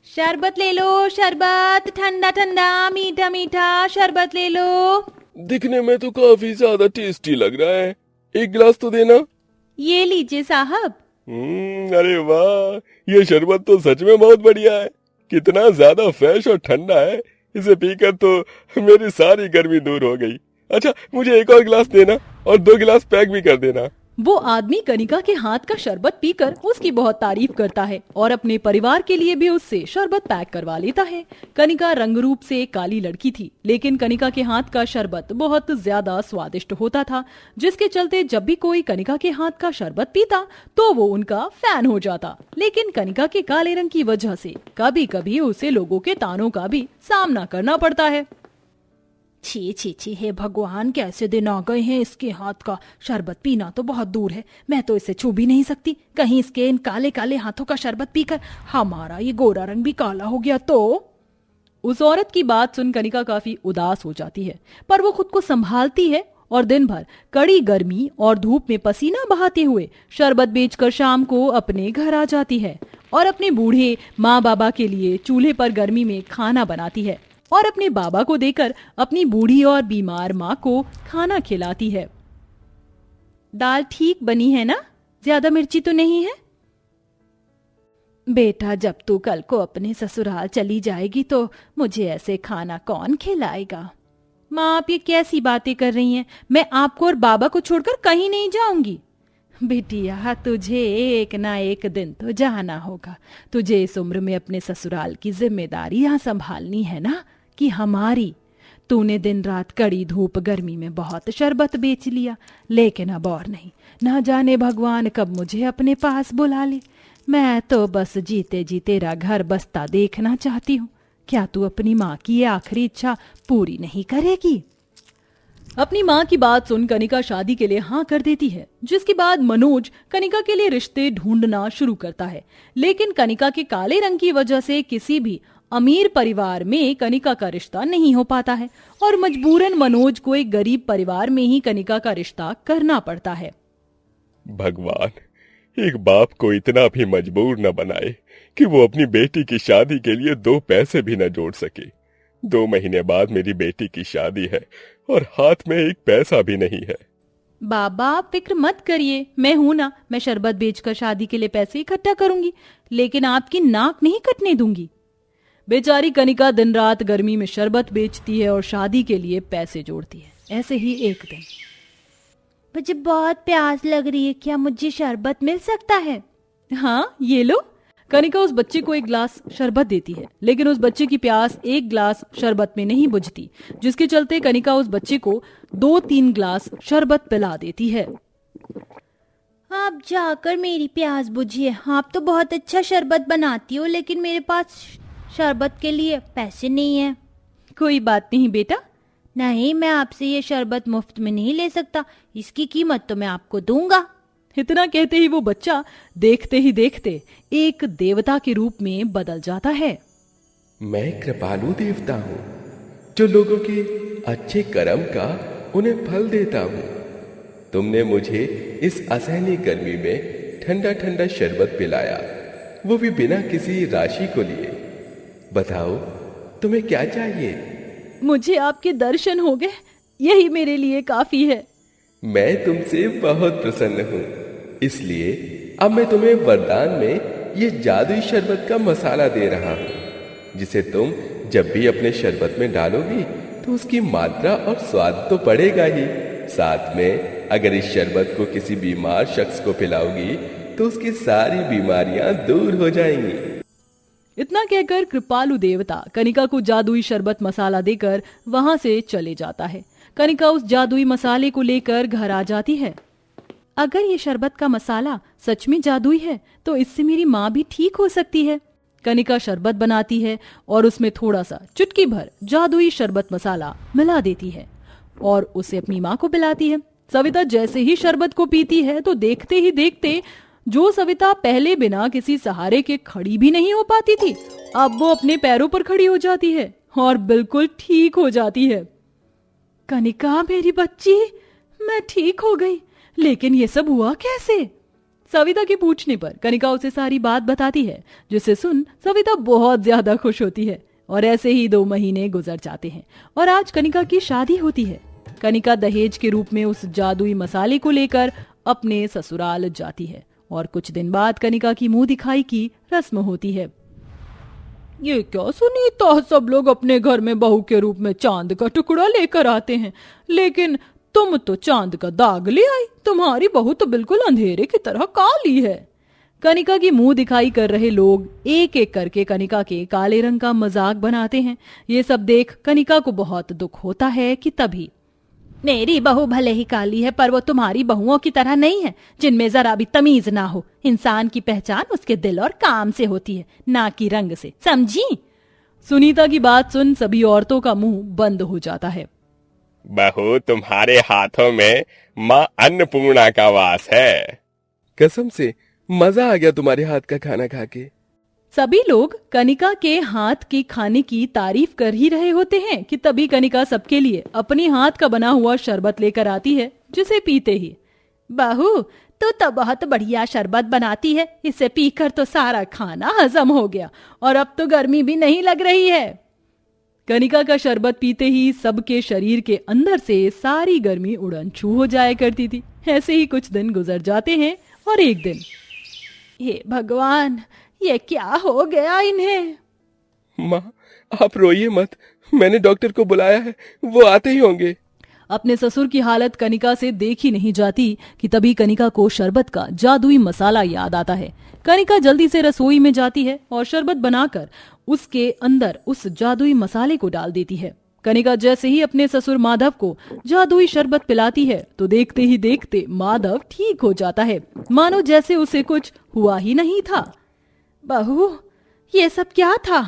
शरबत ले लो, शरबत ठंडा ठंडा मीठा मीठा शरबत ले लो। दिखने में तो काफी ज्यादा टेस्टी लग रहा है। एक गिलास तो देना। ये लीजिए साहब। अरे वाह, ये शरबत तो सच में बहुत बढ़िया है। कितना ज्यादा फ्रेश और ठंडा है। इसे पीकर तो मेरी सारी गर्मी दूर हो गई। अच्छा, मुझे एक और गिलास देना और 2 गिलास पैक भी कर देना। वो आदमी कनिका के हाथ का शरबत पीकर उसकी बहुत तारीफ करता है और अपने परिवार के लिए भी उससे शरबत पैक करवा लेता है। कनिका रंग रूप से एक काली लड़की थी, लेकिन कनिका के हाथ का शरबत बहुत ज्यादा स्वादिष्ट होता था, जिसके चलते जब भी कोई कनिका के हाथ का शरबत पीता तो वो उनका फैन हो जाता। लेकिन कनिका के काले रंग की वजह से कभी कभी उसे लोगों के तानों का भी सामना करना पड़ता है। छी छी छी, हे भगवान, कैसे दिन आ गए हैं। इसके हाथ का शरबत पीना तो बहुत दूर है, मैं तो इसे छू भी नहीं सकती। कहीं इसके इन काले काले हाथों का शरबत पीकर हमारा ये गोरा रंग भी काला हो गया तो। उस औरत की बात सुन कनिका काफी उदास हो जाती है, पर वो खुद को संभालती है और दिन भर कड़ी गर्मी और धूप में पसीना बहाते हुए शरबत बेचकर शाम को अपने घर आ जाती है और अपने बूढ़े माँ बाबा के लिए चूल्हे पर गर्मी में खाना बनाती है और अपने बाबा को देकर अपनी बूढ़ी और बीमार माँ को खाना खिलाती है। दाल ठीक बनी है ना? ज्यादा मिर्ची तो नहीं है? बेटा, जब तू कल को अपने ससुराल चली जाएगी तो मुझे ऐसे खाना कौन खिलाएगा? माँ, आप ये कैसी बातें कर रही हैं? मैं आपको और बाबा को छोड़कर कहीं नहीं जाऊंगी। बिटिया, तुझे एक ना एक दिन तो जाना होगा। तुझे इस उम्र में अपने ससुराल की जिम्मेदारियां संभालनी है ना, कि हमारी। तूने दिन रात कड़ी धूप गर्मी में बहुत शरबत बेच लिया, लेकिन अब और नहीं। ना जाने भगवान कब मुझे अपने पास बुला ले। मैं तो बस जीते जी तेरा घर बसता देखना चाहती हूँ। क्या तू अपनी माँ की ये आखिरी इच्छा पूरी नहीं करेगी? अपनी माँ की बात सुन कनिका शादी के लिए हाँ कर देती है, जिसके बाद मनोज कनिका के लिए रिश्ते ढूंढना शुरू करता है। लेकिन कनिका के काले रंग की वजह से किसी भी अमीर परिवार में कनिका का रिश्ता नहीं हो पाता है और मजबूरन मनोज को एक गरीब परिवार में ही कनिका का रिश्ता करना पड़ता है। भगवान, एक बाप को इतना भी मजबूर न बनाए कि वो अपनी बेटी की शादी के लिए 2 पैसे भी न जोड़ सके। 2 महीने बाद मेरी बेटी की शादी है और हाथ में 1 पैसा भी नहीं है। बाबा, फिक्र मत करिए, मैं हूं ना। मैं शरबत बेचकर शादी के लिए पैसे इकट्ठा करूंगी, लेकिन आपकी नाक नहीं कटने दूंगी। बेचारी कनिका दिन रात गर्मी में शरबत बेचती है और शादी के लिए पैसे जोड़ती है। ऐसे ही एक दिन, मुझे बहुत प्यास लग रही है, क्या मुझे शरबत मिल सकता है? हाँ, ये लो। कनिका उस बच्चे को 1 गिलास शरबत देती है, लेकिन उस बच्चे की प्यास 1 गिलास शरबत में नहीं बुझती, जिसके चलते कनिका उस बच्चे को 2-3 गिलास शरबत पिला देती है। आप जाकर मेरी प्यास बुझिए। आप तो बहुत अच्छा शरबत बनाती हो, लेकिन मेरे पास शरबत के लिए पैसे नहीं है। कोई बात नहीं बेटा। नहीं, मैं आपसे ये शरबत मुफ्त में नहीं ले सकता, इसकी कीमत तो मैं आपको दूंगा। इतना कहते ही वो बच्चा देखते ही देखते एक देवता के रूप में बदल जाता है। मैं कृपालु देवता हूँ, जो लोगों के अच्छे कर्म का उन्हें फल देता हूँ। तुमने मुझे इस असहनीय गर्मी में ठंडा ठंडा शरबत पिलाया, वो भी बिना किसी राशि को लिए। बताओ, तुम्हें क्या चाहिए? मुझे आपके दर्शन हो गए, यही मेरे लिए काफी है। मैं तुमसे बहुत प्रसन्न हूँ, इसलिए अब मैं तुम्हें वरदान में ये जादुई शरबत का मसाला दे रहा हूँ, जिसे तुम जब भी अपने शरबत में डालोगी तो उसकी मात्रा और स्वाद तो बढ़ेगा ही, साथ में अगर इस शरबत को किसी बीमार शख्स को पिलाओगी तो उसकी सारी बीमारियां दूर हो जाएंगी। इतना कहकर कृपालु देवता कनिका को जादुई शरबत मसाला देकर वहां से चले जाता है। कनिका उस जादुई मसाले को लेकर घर आ जाती है। अगर ये शरबत का मसाला सच में जादुई है तो इससे मेरी माँ भी ठीक हो सकती है। कनिका शरबत बनाती है और उसमें थोड़ा सा चुटकी भर जादुई शरबत मसाला मिला देती है और उसे अपनी माँ को पिलाती है। सविता जैसे ही शरबत को पीती है तो देखते ही देखते जो सविता पहले बिना किसी सहारे के खड़ी भी नहीं हो पाती थी, अब वो अपने पैरों पर खड़ी हो जाती है और बिल्कुल ठीक हो जाती है। कनिका, मेरी बच्ची, मैं ठीक हो गई, लेकिन ये सब हुआ कैसे? सविता के पूछने पर कनिका उसे सारी बात बताती है, जिसे सुन सविता बहुत ज्यादा खुश होती है। और ऐसे ही 2 महीने गुजर जाते हैं और आज कनिका की शादी होती है। कनिका दहेज के रूप में उस जादुई मसाले को लेकर अपने ससुराल जाती है और कुछ दिन बाद कनिका की मुंह दिखाई की रस्म होती है। ये क्या सुनीता, सब लोग अपने घर में बहू के रूप में चांद का टुकड़ा लेकर आते हैं, लेकिन तुम तो चांद का दाग ले आई। तुम्हारी बहू तो बिल्कुल अंधेरे की तरह काली है। कनिका की मुंह दिखाई कर रहे लोग एक एक करके कनिका के काले रंग का मजाक बनाते हैं। ये सब देख कनिका को बहुत दुख होता है कि तभी मेरी बहू भले ही काली है, पर वो तुम्हारी बहुओं की तरह नहीं है, जिनमें जरा भी तमीज ना हो। इंसान की पहचान उसके दिल और काम से होती है, ना कि रंग से, समझी? सुनीता की बात सुन सभी औरतों का मुंह बंद हो जाता है। बहू, तुम्हारे हाथों में माँ अन्नपूर्णा का वास है। कसम से मजा आ गया तुम्हारे हाथ का खाना खा के। सभी लोग कनिका के हाथ की खाने की तारीफ कर ही रहे होते हैं कि तभी कनिका सबके लिए अपनी हाथ का बना हुआ शरबत लेकर आती है, जिसे पीते ही बहू तो बहुत बढ़िया शरबत बनाती है, इसे पीकर तो सारा खाना हजम हो गया और अब तो गर्मी भी नहीं लग रही है। कनिका का शरबत पीते ही सबके शरीर के अंदर से सारी गर्मी उड़न छू हो जाया करती थी। ऐसे ही कुछ दिन गुजर जाते हैं और एक दिन, हे भगवान, ये क्या हो गया इन्हें? माँ, आप रोइए मत, मैंने डॉक्टर को बुलाया है, वो आते ही होंगे। अपने ससुर की हालत कनिका से देखी नहीं जाती कि तभी कनिका को शरबत का जादुई मसाला याद आता है। कनिका जल्दी से रसोई में जाती है और शरबत बनाकर उसके अंदर उस जादुई मसाले को डाल देती है। कनिका जैसे ही अपने ससुर माधव को जादुई शरबत पिलाती है तो देखते ही देखते माधव ठीक हो जाता है, मानो जैसे उसे कुछ हुआ ही नहीं था। बहू, ये सब क्या था?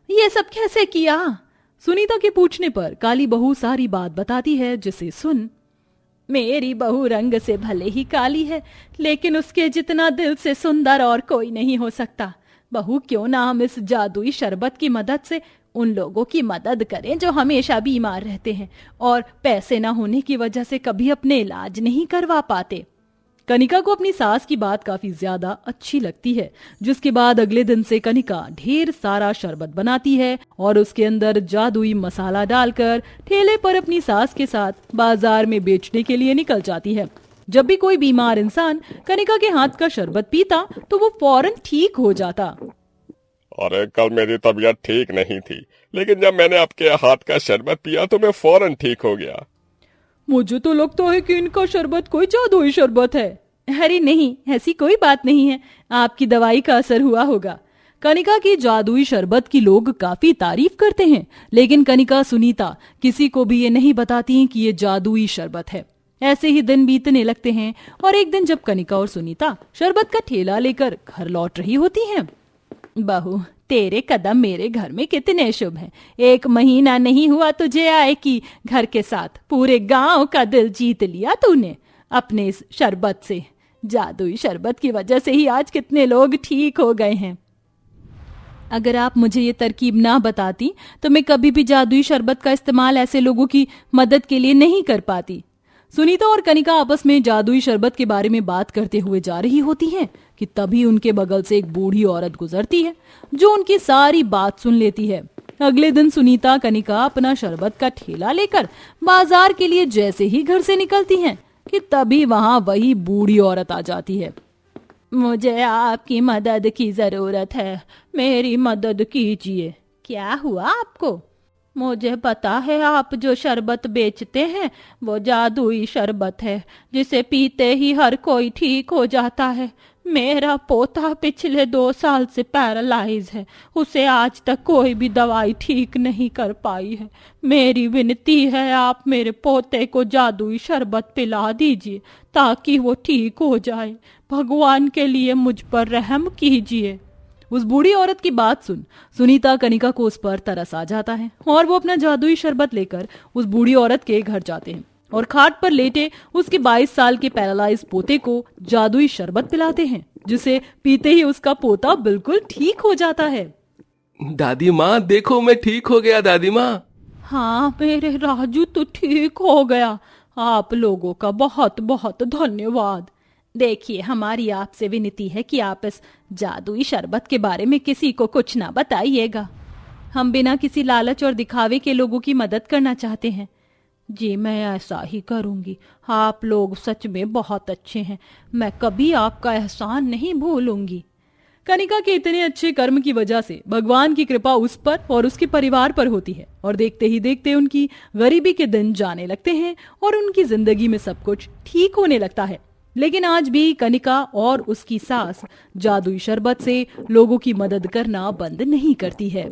ये सब कैसे किया? सुनीता के पूछने पर काली बहू सारी बात बताती है, जिसे सुन मेरी बहू रंग से भले ही काली है, लेकिन उसके जितना दिल से सुंदर और कोई नहीं हो सकता। बहू, क्यों ना हम इस जादुई शरबत की मदद से उन लोगों की मदद करें जो हमेशा बीमार रहते हैं और पैसे ना होने की वजह से कभी अपने इलाज नहीं करवा पाते। कनिका को अपनी सास की बात काफी ज्यादा अच्छी लगती है, जिसके बाद अगले दिन से कनिका ढेर सारा शरबत बनाती है और उसके अंदर जादुई मसाला डालकर ठेले पर अपनी सास के साथ बाजार में बेचने के लिए निकल जाती है। जब भी कोई बीमार इंसान कनिका के हाथ का शरबत पीता तो वो फौरन ठीक हो जाता। अरे, कल मेरी तबीयत ठीक नहीं थी, लेकिन जब मैंने आपके हाथ का शरबत पिया तो मैं फौरन ठीक हो गया। मुझे तो लगता है कि इनका शरबत कोई जादुई शरबत है। अरे नहीं, ऐसी कोई बात नहीं है, आपकी दवाई का असर हुआ होगा। कनिका की जादुई शरबत की लोग काफी तारीफ करते हैं, लेकिन कनिका सुनीता किसी को भी ये नहीं बताती कि ये जादुई शरबत है। ऐसे ही दिन बीतने लगते हैं और एक दिन जब कनिका और सुनीता शरबत का ठेला लेकर घर लौट रही होती हैं, बहू, तेरे कदम मेरे घर में कितने शुभ हैं। 1 महीना नहीं हुआ तुझे आए कि घर के साथ पूरे गांव का दिल जीत लिया तूने अपने इस शरबत से। जादुई शरबत की वजह से ही आज कितने लोग ठीक हो गए हैं। अगर आप मुझे ये तरकीब ना बताती तो मैं कभी भी जादुई शरबत का इस्तेमाल ऐसे लोगों की मदद के लिए नहीं कर पाती। सुनीता और कनिका आपस में जादुई शरबत के बारे में बात करते हुए जा रही होती हैं कि तभी उनके बगल से एक बूढ़ी औरत गुजरती है, जो उनकी सारी बात सुन लेती है। अगले दिन सुनीता कनिका अपना शरबत का ठेला लेकर बाजार के लिए जैसे ही घर से निकलती हैं कि तभी वहां वही बूढ़ी औरत आ जाती है। मुझे आपकी मदद की जरूरत है, मेरी मदद कीजिए। क्या हुआ आपको? मुझे पता है आप जो शरबत बेचते हैं वो जादुई शरबत है, जिसे पीते ही हर कोई ठीक हो जाता है। मेरा पोता पिछले 2 साल से पैरालाइज है, उसे आज तक कोई भी दवाई ठीक नहीं कर पाई है। मेरी विनती है, आप मेरे पोते को जादुई शरबत पिला दीजिए ताकि वो ठीक हो जाए। भगवान के लिए मुझ पर रहम कीजिए। उस बूढ़ी औरत की बात सुन सुनीता कनिका को उस पर तरस आ जाता है और वो अपना जादुई शरबत लेकर उस बूढ़ी औरत के घर जाते हैं और खाट पर लेटे उसके 22 साल के पैरालाइज पोते को जादुई शरबत पिलाते हैं, जिसे पीते ही उसका पोता बिल्कुल ठीक हो जाता है। दादी माँ, देखो मैं ठीक हो गया। दादी माँ, हाँ मेरे राजू तो ठीक हो गया। आप लोगों का बहुत बहुत धन्यवाद। देखिए, हमारी आपसे विनती है कि आप इस जादुई शरबत के बारे में किसी को कुछ ना बताइएगा। हम बिना किसी लालच और दिखावे के लोगों की मदद करना चाहते हैं। जी, मैं ऐसा ही करूंगी। आप लोग सच में बहुत अच्छे हैं। मैं कभी आपका एहसान नहीं भूलूंगी। कनिका के इतने अच्छे कर्म की वजह से भगवान की कृपा उस पर और उसके परिवार पर होती है और देखते ही देखते उनकी गरीबी के दिन जाने लगते हैं और उनकी जिंदगी में सब कुछ ठीक होने लगता है। लेकिन आज भी कनिका और उसकी सास जादुई शरबत से लोगों की मदद करना बंद नहीं करती है।